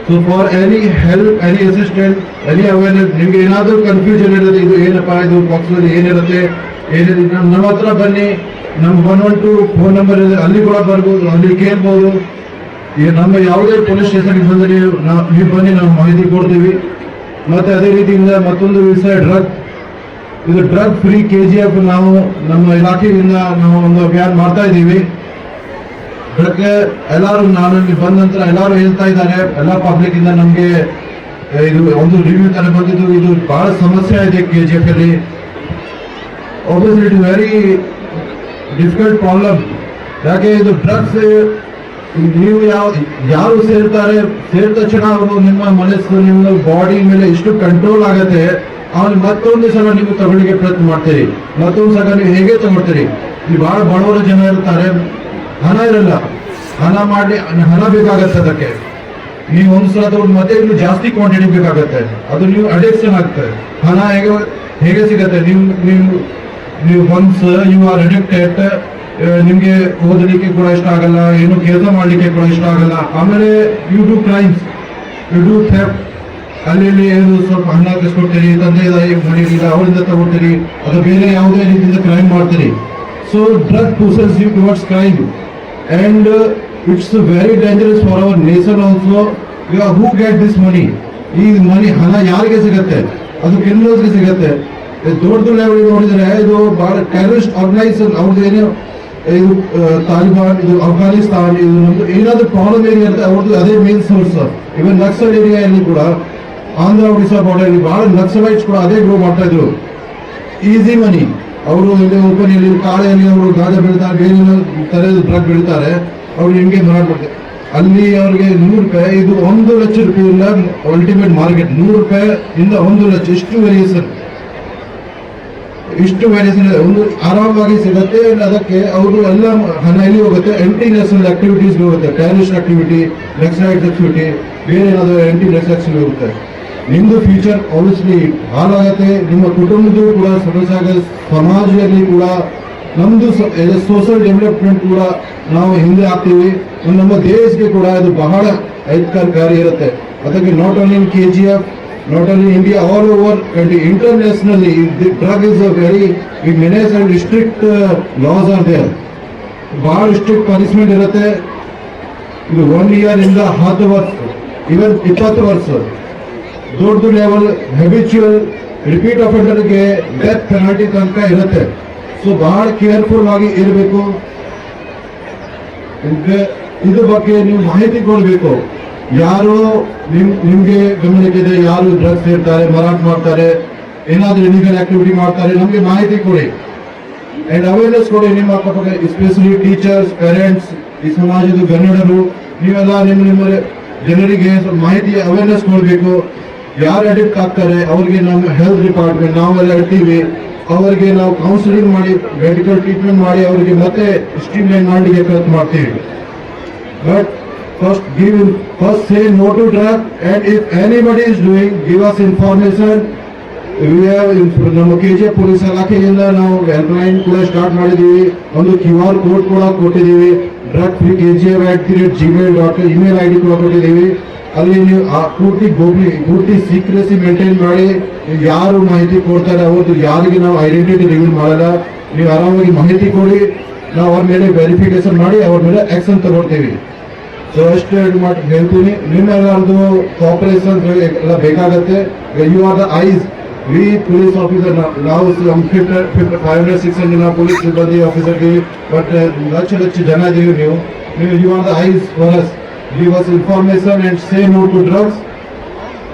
Speaker 6: So for any help, any assistant, any awareness, ನಿಮ್ಗೆ ಏನಾದರೂ ಕನ್ಫ್ಯೂಷನ್ ಇರುತ್ತೆ, ಇದು ಏನಪ್ಪ, ಇದು ಬಾಕ್ಸಲ್ಲಿ ಏನಿರುತ್ತೆ, ಏನಿದೆ, ನಮ್ಮ ಹತ್ರ ಬನ್ನಿ. ನಮ್ಮ 112 ಫೋನ್ ನಂಬರ್ ಇದೆ, ಅಲ್ಲಿ ಕೂಡ ಬರ್ಬೋದು, ಅಲ್ಲಿ ಕೇಳ್ಬೋದು. ಈಗ ನಮ್ಮ ಯಾವುದೇ ಪೊಲೀಸ್ ಸ್ಟೇಷನ್ಗೆ ಬಂದರೆ ನೀವು ಬನ್ನಿ, ನಾವು ಮಾಹಿತಿ ಕೊಡ್ತೀವಿ. ಮತ್ತೆ ಅದೇ ರೀತಿಯಿಂದ ಮತ್ತೊಂದು ವಿಷಯ ಇದು ಡ್ರಗ್ ಫ್ರೀ KGF ನಾವು ನಮ್ಮ ಇಲಾಖೆಯಿಂದ ನಾವು ಒಂದು ಅಭಿಯಾನ ಮಾಡ್ತಾ ಇದ್ದೀವಿ. ಬೆಳಗ್ಗೆ ಎಲ್ಲರೂ ನಾನು ಇಲ್ಲಿ ಬಂದ ನಂತರ ಎಲ್ಲರೂ ಹೇಳ್ತಾ ಇದ್ದಾರೆ, ಎಲ್ಲ ಪಬ್ಲಿಕ್ ಇಂದ ನಮಗೆ ಇದು ಒಂದು ರಿವ್ಯೂ ತರ ಬಂದಿದ್ದು, ಇದು ಬಹಳ ಸಮಸ್ಯೆ ಇದೆ KGF ಅಲ್ಲಿ. Obviously it very difficult problem. ಯಾಕೆ ಇದು ಡ್ರಗ್ಸ್ ನೀವು ಯಾರು ಸೇರಿದ ತಕ್ಷಣ ಅವರು ನಿಮ್ಮ ಮನಸ್ಸು, ನಿಮ್ಮ ಬಾಡಿ ಮೇಲೆ ಇಷ್ಟು ಕಂಟ್ರೋಲ್ ಆಗತ್ತೆ, ಅವ್ನು ಮತ್ತೊಂದು ಸಲ ನೀವು ತಗೊಳ್ಳಿಕ್ಕೆ ಪ್ರಯತ್ನ ಮಾಡ್ತೀರಿ, ಮತ್ತೊಂದು ಸಲ ನೀವು ಹೇಗೆ ತಗೊಳ್ತೀರಿ. ಇಲ್ಲಿ ಬಹಳ ಬಡವರ ಜನ ಇರ್ತಾರೆ, ಹಣ ಇರಲ್ಲ, ಹಣ ಬೇಕಾಗತ್ತೆ. ಅದಕ್ಕೆ ನೀವು ಒಂದು ಸಲ ತಗೊಂಡು ಮತ್ತೆ ಇನ್ನು ಜಾಸ್ತಿ ಕ್ವಾಂಟಿಟಿ ಬೇಕಾಗತ್ತೆ, ಅದು ನೀವು ಅಡಿಕ್ಷನ್ ಆಗ್ತದೆ. ಹಣ ಹೇಗೆ ಸಿಗತ್ತೆ, ನೀವು ಒನ್ಸ್ ಯು ಆರ್ ಅಡಿಕ್ಟೆಡ್, ನಿಮ್ಗೆ ಓದಲಿಕ್ಕೆ ಕೂಡ ಇಷ್ಟ ಆಗಲ್ಲ, ಏನು ಕೆಲಸ ಮಾಡ್ಲಿಕ್ಕೆ ಕೂಡ ಇಷ್ಟ ಆಗಲ್ಲ. ಆಮೇಲೆ you do crimes, you do theft, ಅಲ್ಲಿ ಏನು ಸ್ವಲ್ಪ ಹಣ ಕಸ್ಕೊಡ್ತೀರಿ, ತಂದೆ ತಾಯಿ ಮಾಡಿರಲಿಲ್ಲ ಅವರಿಂದ ತಗೊಳ್ತೀರಿ, ಅದು ಬೇರೆ ಯಾವುದೇ ರೀತಿಯಿಂದ ಕ್ರೈಮ್ ಮಾಡ್ತೀರಿ. So drug pushes you towards crime and it's very dangerous for our nation also. Who get this money? ಈ ಮನಿ ಹಣ ಯಾರಿಗೆ ಸಿಗತ್ತೆ? ಅದು ಕ್ರಿಮಿನಲ್ಸ್ಗೆ ಸಿಗತ್ತೆ. ದೊಡ್ಡ ಲೆವೆಲ್ ನೋಡಿದ್ರೆ ಇದು ಬಹಳ ಟೆರರಿಸ್ಟ್ ಆರ್ಗನೈಸೇಷನ್. ಅವ್ರದ್ದು ಏನು ಇದು ತಾಲಿಬಾನ್, ಇದು ಅಫ್ಘಾನಿಸ್ತಾನ್, ಇದು ನಮ್ದು ಏನಾದ್ರು ಪ್ರಾಬ್ಲಮ್ ಏರಿಯಾ ಇರುತ್ತೆ ಅವ್ರದ್ದು ಅದೇ ಮೇನ್ ಸೋರ್ಸ್. ಇವನ್ ನಕ್ಸಲ್ ಏರಿಯಾದಲ್ಲಿ ಕೂಡ ಆಂಧ್ರ ಒಡಿಶಾ ಬಾರ್ಡರ್ ಬಹಳ ನಕ್ಸಲೈಟ್ಸ್ ಕೂಡ ಅದೇ ಗ್ರೋ ಮಾಡ್ತಾ ಇದ್ರು. Easy money. ಅವರು ಇಲ್ಲಿ ಓಪನಿಯಲ್ಲಿ ಕಾಳೆಯಲ್ಲಿ ಅವರು ಗಾಂಜಾ ಬೆಳಿತಾರೆ, ಬೇರೆ ತರದ ಡ್ರಗ್ ಬೆಳಿತಾರೆ, ಅವ್ರು ನಿಮಗೆ ಮಾಡ್ತಾರೆ. ಅಲ್ಲಿ ಅವ್ರಿಗೆ 100 ರೂಪಾಯಿ, ಇದು 1 ಲಕ್ಷ ರೂಪಾಯಿ ಇಲ್ಲ ಅಲ್ಟಿಮೇಟ್ ಮಾರ್ಕೆಟ್. 100 ರೂಪಾಯಿ ಇಂದ 1 ಲಕ್ಷ, ಇಷ್ಟು ವೇರಿಯೇಷನ್ ಒಂದು ಆರಾಮಾಗಿ ಸಿಗುತ್ತೆ. ಅದಕ್ಕೆ ಅವರು ಎಲ್ಲ ಹಣ ಎಲ್ಲಿ ಹೋಗುತ್ತೆ, ಆಂಟಿ ನ್ಯಾಷನಲ್ ಆಕ್ಟಿವಿಟೀಸ್ ಹೋಗುತ್ತೆ, ಟೆರರಿಸ್ಟ್ ಆಕ್ಟಿವಿಟಿ, ನಕ್ಸಲೈಟ್ ಆಕ್ಟಿವಿಟಿ, ಬೇರೆ ಏನಾದ್ರು ಆಂಟಿ ನ್ಯಾಷನಲ್ ಹೋಗುತ್ತೆ. ನಿಮ್ದು ಫ್ಯೂಚರ್ ಆಬ್ವಿಯಸ್ಲಿ ಹಾಳಾಗತ್ತೆ, ನಿಮ್ಮ ಕುಟುಂಬದ ಕೂಡ ಸಮಸ್ಯೆ, ಸಮಾಜದಲ್ಲಿ ಕೂಡ ನಮ್ದು ಸೋಷಿಯಲ್ ಡೆವಲಪ್ಮೆಂಟ್ ಕೂಡ ನಾವು ಹಿಂದೆ ಆಗ್ತೀವಿ. ನಮ್ಮ ದೇಶಕ್ಕೆ ಕೂಡ ಇದು ಬಹಳ ಅಹಿತಕಾರಿ ಇರುತ್ತೆ. ಅದಕ್ಕೆ not only in KGF, not only India, all over country, internationally, the drug is a very menace and strict laws are there. ಬಹಳ ಸ್ಟ್ರಿಕ್ಟ್ ಪನಿಷ್ಮೆಂಟ್ ಇರುತ್ತೆ. ಇದು 1 year ಇಂದ 10 ವರ್ಷ, ಇವನ್ 20 ವರ್ಷ. ದೊಡ್ಡ ಲೆವೆಲ್ ಹ್ಯಾಬಿಚುವಲ್ ರಿಪೀಟ್ ಅಫೆಂಡರ್ಗೆ ಡೆತ್ ಪೆನಾಲ್ಟಿ ತನಕ ಇರುತ್ತೆ. ಸೊ ಬಹಳ ಕೇರ್ಫುಲ್ ಆಗಿ ಇರಬೇಕು. ಇದ್ರ ಬಗ್ಗೆ ನೀವು ಮಾಹಿತಿ ಕೊಡಬೇಕು. ಯಾರು ನಿಮ್ಗೆ ಗಮನಕ್ಕಿದೆ, ಯಾರು ಡ್ರಗ್ಸ್ ಸೇರ್ತಾರೆ, ಮಾರಾಟ ಮಾಡ್ತಾರೆ, ಏನಾದ್ರೂ ಇಲಿಗಲ್ ಆಕ್ಟಿವಿಟಿ ಮಾಡ್ತಾರೆ, ನಮ್ಗೆ ಮಾಹಿತಿ ಕೊಡಿ ಅಂಡ್ ಅವೇರ್ನೆಸ್ ಕೊಡಿ. ನಿಮ್ಮ ಅಕ್ಕಪಕ್ಕ ಎಸ್ಪೆಷಲಿ ಟೀಚರ್ಸ್, ಪೇರೆಂಟ್ಸ್, ಈ ಸಮಾಜದ ಗಣ್ಯರು, ನೀವೆಲ್ಲ ನಿಮ್ಮ ಜನರಿಗೆ ಮಾಹಿತಿ ಅವೇರ್ನೆಸ್ ಕೊಡಬೇಕು. ಯಾರು ಅಡಿಕ್ಟ್ ಆಗ್ತಾರೆ ಅವ್ರಿಗೆ ನಮ್ಮ ಹೆಲ್ತ್ ಡಿಪಾರ್ಟ್ಮೆಂಟ್ ನಾವೆಲ್ಲ ಇರ್ತೀವಿ, ಅವರಿಗೆ ನಾವು ಕೌನ್ಸಿಲಿಂಗ್ ಮಾಡಿ, ಮೆಡಿಕಲ್ ಟ್ರೀಟ್ಮೆಂಟ್ ಮಾಡಿ, ಅವರಿಗೆ ಮತ್ತೆ ಸ್ಟ್ರೀಮ್ಲೈನ್ ಮಾಡಲಿಕ್ಕೆ ಪ್ರಯತ್ನ ಮಾಡ್ತೀವಿ. But first say no to drug, and if anybody is doing, give us information. We have ನಮ್ಮ KGF ಪೊಲೀಸ್ ಇಲಾಖೆಯಿಂದ ನಾವು ಹೆಲ್ಪ್ಲೈನ್ ಕೂಡ ಸ್ಟಾರ್ಟ್ ಮಾಡಿದ್ದೀವಿ. ಒಂದು QR ಕೋಡ್ ಕೂಡ ಕೊಟ್ಟಿದ್ದೀವಿ. drugfreekgf@gmail.com ಇಮೇಲ್ ID ಕೂಡ ಕೊಟ್ಟಿದ್ದೀವಿ. ಅಲ್ಲಿ ನೀವು ಪೂರ್ತಿ ಸೀಕ್ರೆಸಿ ಮೇಂಟೈನ್ ಮಾಡಿ, ಯಾರು ಮಾಹಿತಿ ಕೊಡ್ತಾರೆ ಅವ್ರದ್ದು ಯಾರಿಗೆ ನಾವು ಐಡೆಂಟಿಟಿ ರಿವೀಲ್ ಮಾಡಲ್ಲ. ನೀವು ಆರಾಮಾಗಿ ಮಾಹಿತಿ ಕೊಡಿ, ನಾವು ಅವ್ರ ಮೇಲೆ ವೆರಿಫಿಕೇಶನ್ ಮಾಡಿ ಅವ್ರ ಮೇಲೆ ಆಕ್ಷನ್ ತಗೊಳ್ತೀವಿ. ಸೊ ಅಷ್ಟು ಹೇಳ್ತೀನಿ. ನಿಮ್ಮೆಲ್ಲರದು ಕೋಆಪರೇಷನ್ ಎಲ್ಲ ಬೇಕಾಗತ್ತೆ. You are the eyes. We police officer, ನಾವು 500-600 ಜನ ಪೊಲೀಸ್ ಸಿಬ್ಬಂದಿ ಆಫೀಸರ್ಗೆ, ಬಟ್ ಲಕ್ಷ ಜನ ಇದೀವಿ. ನೀವು you are the eyes for us. Give us information and say no to drugs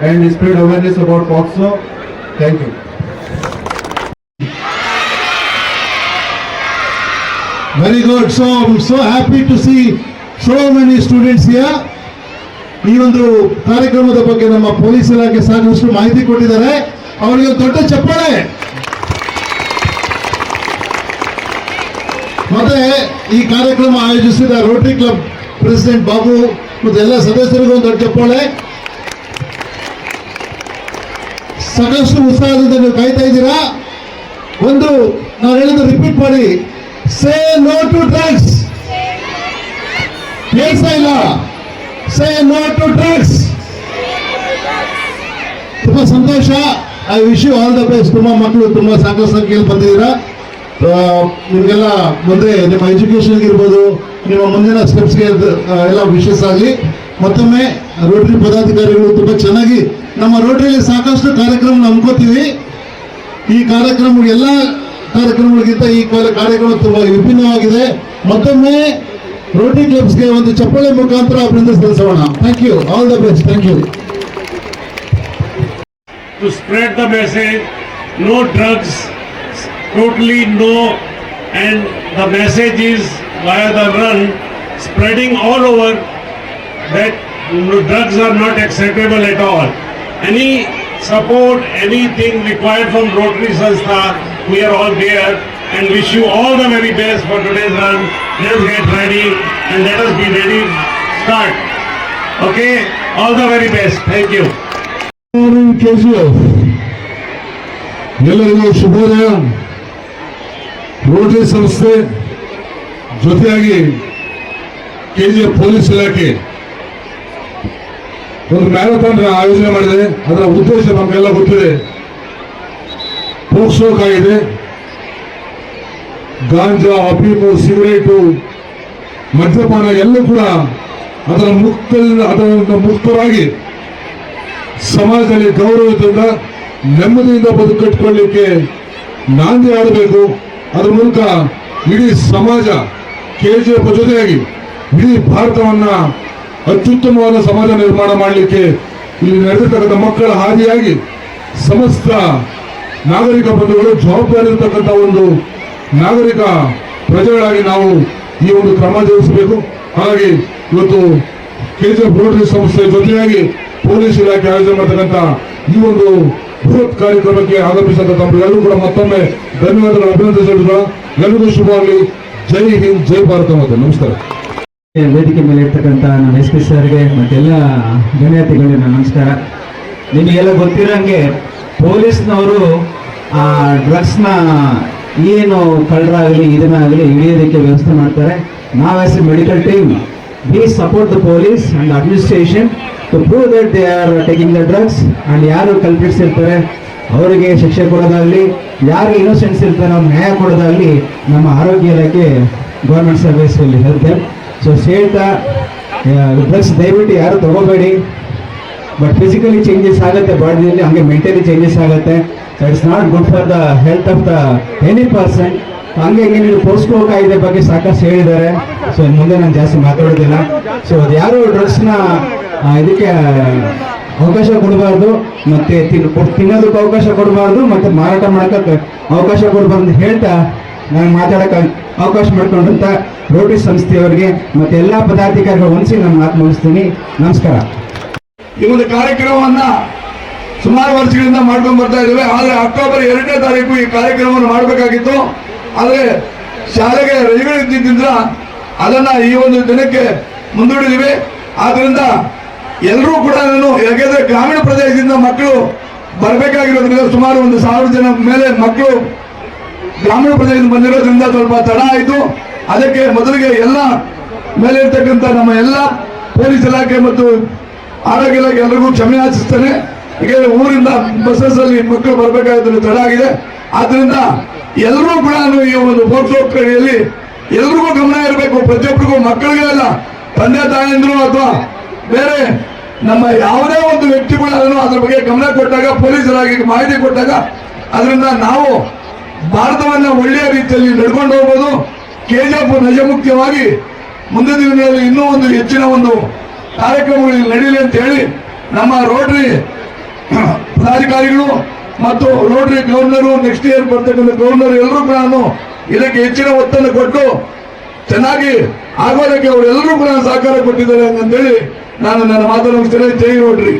Speaker 6: and spread awareness about POCSO. Thank you.
Speaker 8: Very good. So I'm so happy to see so many students here. ಈ ಒಂದು ಕಾರ್ಯಕ್ರಮದ ಬಗ್ಗೆ ನಮ್ಮ police ಇಲಾಖೆ ಸಾಕಷ್ಟು ಮಾಹಿತಿ ಕೊಟ್ಟಿದ್ದಾರೆ. ಅವರಿಗೆ ದೊಡ್ಡ ಚಪ್ಪಾಳೆ. ಮತ್ತೆ ಈ ಕಾರ್ಯಕ್ರಮ ಆಯೋಜಿಸಿದ ರೋಟರಿ ಕ್ಲಬ್ ಪ್ರೆಸಿಡೆಂಟ್ ಬಾಬು ಮತ್ತು ಎಲ್ಲ ಸದಸ್ಯರಿಗೂ ಒಂದು ದೊಡ್ಡ ಚಪ್ಪಾಳೆ. ಸಾಕಷ್ಟು ಉತ್ಸಾಹದಿಂದ ನೀವು ಕಾಯ್ತಾ ಇದ್ದೀರಾ. ಒಂದು ನಾವು ಹೇಳಿದ್ದು ರಿಪೀಟ್ ಮಾಡಿ, ಸೇ ನೋ ಟು ಡ್ರಗ್ಸ್. ಕೇಳಿಸ್ತಾ ಇಲ್ಲ? Say no to drugs. ತುಂಬಾ ಸಂತೋಷ. I wish you all the best. ತುಂಬಾ ಮಕ್ಕಳು ತುಂಬಾ ಸಾಕಷ್ಟು ಸಂಖ್ಯೆಯಲ್ಲಿ ಬಂದಿದ್ದೀರಾ. ನಿಮಗೆಲ್ಲ ಮುಂದೆ ನಿಮ್ಮ ಎಜುಕೇಶನ್ಗೆ ಇರ್ಬೋದು, ನಿಮ್ಮ ಮುಂದಿನ ಸ್ಟೆಪ್ಸ್ಗೆ ಎಲ್ಲ ವಿಶೇಷ ಆಗಲಿ. ಮತ್ತೊಮ್ಮೆ ರೋಟರಿ ಪದಾಧಿಕಾರಿಗಳು ತುಂಬ ಚೆನ್ನಾಗಿ ನಮ್ಮ ರೋಟರಿಯಲ್ಲಿ ಸಾಕಷ್ಟು ಕಾರ್ಯಕ್ರಮ ಹಮ್ಮಿಕೋತೀವಿ. ಈ ಕಾರ್ಯಕ್ರಮ ಎಲ್ಲ ಕಾರ್ಯಕ್ರಮಗಳಿಗಿಂತ ಈ ಕಾರ್ಯಕ್ರಮ ತುಂಬ ವಿಭಿನ್ನವಾಗಿದೆ. ಮತ್ತೊಮ್ಮೆ ರೋಟರಿ ಕ್ಲಬ್ಸ್ಗೆ ಒಂದು ಚಪ್ಪಾಳೆ ಮುಖಾಂತರ ಅಭಿನಂದನೆ ಸಲ್ಲಿಸೋಣ. Thank you, all the best. Thank you.
Speaker 7: To spread the message, no drugs, totally no, and the message is via the run, spreading all over that drugs are not acceptable at all. Any support, anything required from Rotary Sanstha, we are all there and wish you all the very best for today's run. Let's get ready and let us be ready. Start. Okay? All the very best. Thank you.
Speaker 8: KGF ಎಲ್ಲರಿಗೂ ಶುಭೋದಯ. Rotary ಸಂಸ್ಥೆ ಜೊತೆಯಾಗಿ KGF police ಇಲಾಖೆ ಒಂದು marathon ಆಯೋಜನೆ ಮಾಡಿದೆ. ಅದರ ಉದ್ದೇಶ ನಮಗೆಲ್ಲ ಗೊತ್ತಿದೆ. ಪೋಕ್ಸೋ ಕಾಯಿದೆ, ಗಾಂಜಾ, ಅಫೀಮು, ಸಿಗರೇಟು, ಮದ್ಯಪಾನ ಎಲ್ಲ ಕೂಡ ಅದರ ಮುಕ್ತರಾಗಿ ಸಮಾಜದಲ್ಲಿ ಗೌರವದಿಂದ ನೆಮ್ಮದಿಯಿಂದ ಬದುಕಟ್ಟುಕೊಳ್ಳಲಿಕ್ಕೆ ನಾಂದಿ ಆಡಬೇಕು. ಅದರ ಮೂಲಕ ಇಡೀ ಸಮಾಜ KGF ಜೊತೆಯಾಗಿ ಇಡೀ ಭಾರತವನ್ನ ಅತ್ಯುತ್ತಮವಾದ ಸಮಾಜ ನಿರ್ಮಾಣ ಮಾಡಲಿಕ್ಕೆ ಇಲ್ಲಿ ನಡೆದಿರ್ತಕ್ಕಂಥ ಮಕ್ಕಳ ಹಾದಿಯಾಗಿ ಸಮಸ್ತ ನಾಗರಿಕ ಬಂಧುಗಳು ಜವಾಬ್ದಾರಿ ಇರತಕ್ಕಂಥ ಒಂದು ನಾಗರಿಕ ಪ್ರಜೆಗಳಾಗಿ ನಾವು ಈ ಒಂದು ಕ್ರಮ ಜರುಗಿಸಬೇಕು. ಹಾಗಾಗಿ ಇವತ್ತು KGF ರೋಟರಿ ಸಂಸ್ಥೆ ಜೊತೆಯಾಗಿ ಪೊಲೀಸ್ ಇಲಾಖೆ ಆಯೋಜನೆ ಮಾಡತಕ್ಕಂಥ ಈ ಒಂದು ಬೃಹತ್ ಕಾರ್ಯಕ್ರಮಕ್ಕೆ ಆಗಮಿಸಿದ ತಮ್ಮರೆಲ್ಲರೂ ಕೂಡ ಮತ್ತೊಮ್ಮೆ ಧನ್ಯವಾದಗಳು, ಅಭಿನಂದಿಸಿದ್ರು. ಎಲ್ಲರಿಗೂ ಶುಭವಾಗಲಿ. ಜೈ ಹಿಂದ್, ಜೈ ಭಾರತ ಮಾತೆ. ನಮಸ್ಕಾರ.
Speaker 9: ವೇದಿಕೆ ಮೇಲೆ ಇರ್ತಕ್ಕಂಥ ನಮ್ಮ SP ಸರ್ಗೆ ಮತ್ತೆಲ್ಲ ಗಣ್ಯಾತಿಗಳಿಗೆ ನಮಸ್ಕಾರ. ನಿಮಗೆಲ್ಲ ಗೊತ್ತಿರೋಂಗೆ ಪೊಲೀಸ್ನವರು ಆ ಡ್ರಗ್ಸ್ನ ಏನು ಕಳ್ಳರಾಗಲಿ ಇದನ್ನಾಗಲಿ ಹಿಡಿಯೋದಕ್ಕೆ ವ್ಯವಸ್ಥೆ ಮಾಡ್ತಾರೆ. ನಾವು as A medical team we support the police and the administration to prove that they are taking the drugs and ಯಾರು ಕಲ್ಪಿಟ್ಸ್ ಇರ್ತಾರೆ ಅವರಿಗೆ ಶಿಕ್ಷೆ ಕೊಡೋದಾಗಲಿ, ಯಾರು ಇನ್ನೋಸೆಂಟ್ಸ್ ಇರ್ತಾರೆ ಅವ್ರಿಗೆ ನ್ಯಾಯ ಕೊಡೋದಾಗಲಿ ನಮ್ಮ ಆರೋಗ್ಯ ಇಲಾಖೆ government service will help them. So ಹೇಳ್ತಾ ಡ್ರಗ್ಸ್ ದಯವಿಟ್ಟು ಯಾರು ತಗೋಬೇಡಿ. ಬಟ್ ಫಿಸಿಕಲಿ ಚೇಂಜಸ್ ಆಗುತ್ತೆ ಬಾಡಿಯಲ್ಲಿ, ಹಂಗೆ ಮೆಂಟಲಿ ಚೇಂಜಸ್ ಆಗುತ್ತೆ. So it's not good for the health of the any person. ಹಂಗೆ ನೀವು ಪೋಸ್ಕೋ ಕಾಯ್ದೆ ಬಗ್ಗೆ ಸಾಕಷ್ಟು ಹೇಳಿದ್ದಾರೆ. ಸೊ ಮುಂದೆ ನಾನು ಜಾಸ್ತಿ ಮಾತಾಡೋದಿಲ್ಲ. ಸೊ ಅದು ಯಾರು ಡ್ರಗ್ಸ್ನ ಇದಕ್ಕೆ ಅವಕಾಶ ಕೊಡಬಾರ್ದು, ಮತ್ತೆ ತಿನ್ನೋದಕ್ಕೆ ಅವಕಾಶ ಕೊಡಬಾರ್ದು, ಮತ್ತೆ ಮಾರಾಟ ಮಾಡೋಕ್ಕೆ ಅವಕಾಶ ಕೊಡಬಾರ್ದು ಅಂತ ಹೇಳ್ತಾ ನಾನು ಮಾತಾಡೋಕೆ ಅವಕಾಶ ಮಾಡಿಕೊಂಡಂತ ರೋಟರಿ ಸಂಸ್ಥೆಯವರಿಗೆ ಮತ್ತೆ ಎಲ್ಲ ಪದಾಧಿಕಾರಿಗಳು ಹೊಂದಿಸಿ ನಾನು ಮಾತು ಮುಗಿಸ್ತೀನಿ. ನಮಸ್ಕಾರ.
Speaker 5: ಈ ಒಂದು ಕಾರ್ಯಕ್ರಮವನ್ನ ಸುಮಾರು ವರ್ಷಗಳಿಂದ ಮಾಡ್ಕೊಂಡು ಬರ್ತಾ ಇದ್ದೇವೆ. ಆದರೆ ಅಕ್ಟೋಬರ್ 2ನೇ ತಾರೀಕು ಈ ಕಾರ್ಯಕ್ರಮವನ್ನು ಮಾಡಬೇಕಾಗಿತ್ತು. ಆದರೆ ಶಾಲೆಗೆ ರಜೆಗಳಿದ್ದರಿಂದ ಅದನ್ನ ಈ ಒಂದು ದಿನಕ್ಕೆ ಮುಂದೂಡಿದ್ದೀವಿ. ಆದ್ರಿಂದ ಎಲ್ಲರೂ ಕೂಡ ಯಾಕೆಂದ್ರೆ ಗ್ರಾಮೀಣ ಪ್ರದೇಶದಿಂದ ಮಕ್ಕಳು ಬರಬೇಕಾಗಿರೋದ್ರಿಂದ ಸುಮಾರು 1,000 ಜನ ಮೇಲೆ ಮಕ್ಕಳು ಗ್ರಾಮೀಣ ಪ್ರದೇಶದಿಂದ ಬಂದಿರೋದ್ರಿಂದ ಸ್ವಲ್ಪ ತಡ ಆಯಿತು. ಅದಕ್ಕೆ ಮೊದಲಿಗೆ ಎಲ್ಲ ಮೇಲೆ ಇರ್ತಕ್ಕಂಥ ನಮ್ಮ ಎಲ್ಲ ಪೊಲೀಸ್ ಇಲಾಖೆ ಮತ್ತು ಆರೋಗ್ಯ ಇಲಾಖೆ ಎಲ್ಲರಿಗೂ ಕ್ಷಮೆ ಯಾಚಿಸ್ತೇನೆ. ಯಾಕೆಂದ್ರೆ ಊರಿಂದ ಬಸ್ಸಸ್ ಅಲ್ಲಿ ಮಕ್ಕಳು ಬರಬೇಕಾದ್ರೆ ತಡ ಆಗಿದೆ. ಆದ್ರಿಂದ ಎಲ್ಲರೂ ಕೂಡ ಈ ಒಂದು ಪೋಕ್ಸೋ ಕಡೆಯಲ್ಲಿ ಎಲ್ರಿಗೂ ಗಮನ ಇರಬೇಕು. ಪ್ರತಿಯೊಬ್ಬರಿಗೂ, ಮಕ್ಕಳಿಗೆ ಅಲ್ಲ, ತಂದೆ ತಾಯಂದ್ರು ಅಥವಾ ಬೇರೆ ನಮ್ಮ ಯಾವುದೇ ಒಂದು ವ್ಯಕ್ತಿ ಕೂಡ ಅದ್ರ ಬಗ್ಗೆ ಗಮನ ಕೊಟ್ಟಾಗ, ಪೊಲೀಸ್ ಇಲಾಖೆಗೆ ಮಾಹಿತಿ ಕೊಟ್ಟಾಗ ಅದರಿಂದ ನಾವು ಭಾರತವನ್ನ ಒಳ್ಳೆಯ ರೀತಿಯಲ್ಲಿ ನಡ್ಕೊಂಡು ಹೋಗ್ಬೋದು. KGF ನಶಮುಕ್ತವಾಗಿ ಮುಂದಿನ ದಿನಗಳಲ್ಲಿ ಇನ್ನೂ ಒಂದು ಹೆಚ್ಚಿನ ಒಂದು ಕಾರ್ಯಕ್ರಮಗಳು ನಡೀಲಿ ಅಂತ ಹೇಳಿ ನಮ್ಮ ರೋಟರಿ ಪದಾಧಿಕಾರಿಗಳು ಮತ್ತು ರೋಟರಿ ಗವರ್ನರು, ನೆಕ್ಸ್ಟ್ ಇಯರ್ ಬರ್ತಕ್ಕಂಥ ಗವರ್ನರ್ ಎಲ್ಲರೂ ಕೂಡ ಇದಕ್ಕೆ ಹೆಚ್ಚಿನ ಒತ್ತನ್ನು ಕೊಟ್ಟು ಚೆನ್ನಾಗಿ ಆಗೋದಕ್ಕೆ ಅವರೆಲ್ಲರೂ ಕೂಡ ಸಹಕಾರ ಕೊಟ್ಟಿದ್ದಾರೆ ಅಂತೇಳಿ ನಾನು ನನ್ನ ಮಾತನ್ನು ಮುಗಿಸ್ತೇನೆ. ಜೈ ರೋಟರಿ.